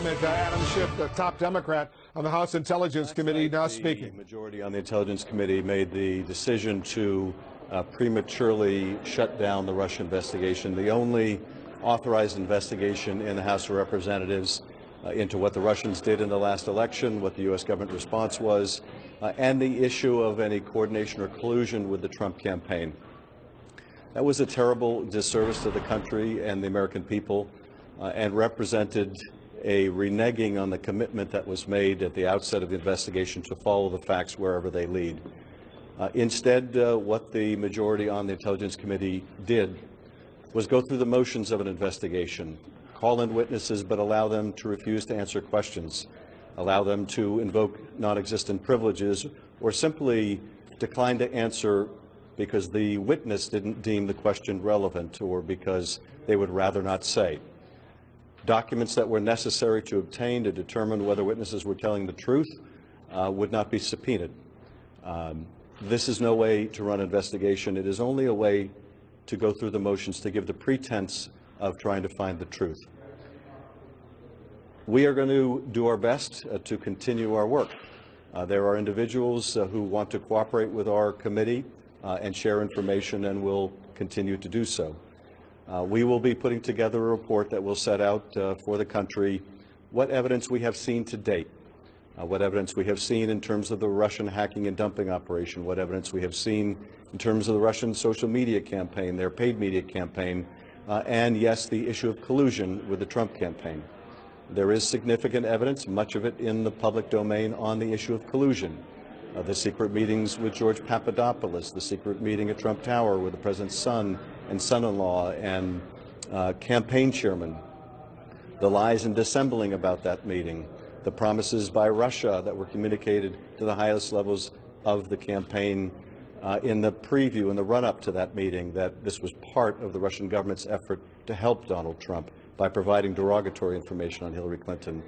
comment. Adam Schiff, the top Democrat on the House Intelligence Committee, now speaking. The majority on the Intelligence Committee made the decision to prematurely shut down the Russia investigation, the only authorized investigation in the House of Representatives into what the Russians did in the last election, what the U.S. government response was, and the issue of any coordination or collusion with the Trump campaign. That was a terrible disservice to the country and the American people, and represented a reneging on the commitment that was made at the outset of the investigation to follow the facts wherever they lead. Instead, what the majority on the Intelligence Committee did was go through the motions of an investigation, call in witnesses, but allow them to refuse to answer questions, allow them to invoke non-existent privileges, or simply decline to answer because the witness didn't deem the question relevant or because they would rather not say. Documents that were necessary to obtain to determine whether witnesses were telling the truth would not be subpoenaed. This is no way to run an investigation. It is only a way to go through the motions to give the pretense of trying to find the truth. We are going to do our best to continue our work. There are individuals who want to cooperate with our committee and share information, and will continue to do so. We will be putting together a report that will set out for the country what evidence we have seen to date, what evidence we have seen in terms of the Russian hacking and dumping operation, what evidence we have seen in terms of the Russian social media campaign, their paid media campaign, and yes, the issue of collusion with the Trump campaign. There is significant evidence, much of it in the public domain, on the issue of collusion. The secret meetings with George Papadopoulos, the secret meeting at Trump Tower with the president's son and son-in-law and campaign chairman, the lies and dissembling about that meeting, the promises by Russia that were communicated to the highest levels of the campaign in the preview, in the run-up to that meeting, that this was part of the Russian government's effort to help Donald Trump by providing derogatory information on Hillary Clinton.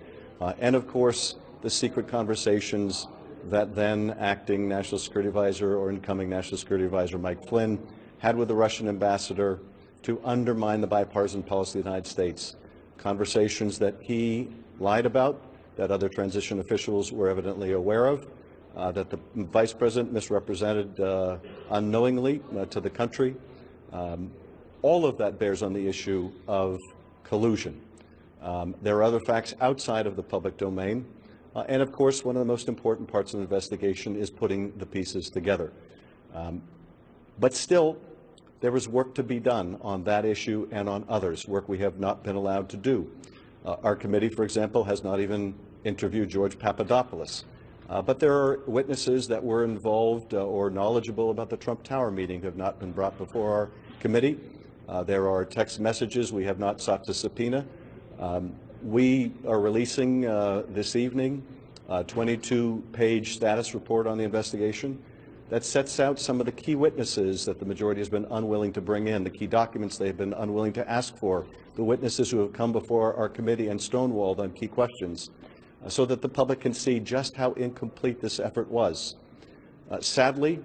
And of course, the secret conversations that then acting National Security Advisor or incoming National Security Advisor Mike Flynn had with the Russian ambassador to undermine the bipartisan policy of the United States. Conversations that he lied about, that other transition officials were evidently aware of, that the Vice President misrepresented unknowingly to the country. All of that bears on the issue of collusion. There are other facts outside of the public domain. And of course, one of the most important parts of the investigation is putting the pieces together. But still, there is work to be done on that issue and on others, work we have not been allowed to do. Our committee, for example, has not even interviewed George Papadopoulos. But there are witnesses that were involved or knowledgeable about the Trump Tower meeting who have not been brought before our committee. There are text messages we have not sought to subpoena. We are releasing this evening a 22-page status report on the investigation that sets out some of the key witnesses that the majority has been unwilling to bring in, the key documents they have been unwilling to ask for, the witnesses who have come before our committee and stonewalled on key questions, so that the public can see just how incomplete this effort was. Sadly,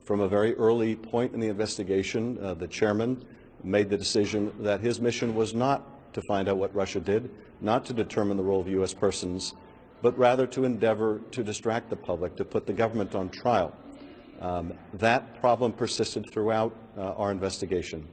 from a very early point in the investigation, the chairman made the decision that his mission was not to find out what Russia did, not to determine the role of U.S. persons, but rather to endeavor to distract the public, to put the government on trial. That problem persisted throughout our investigation.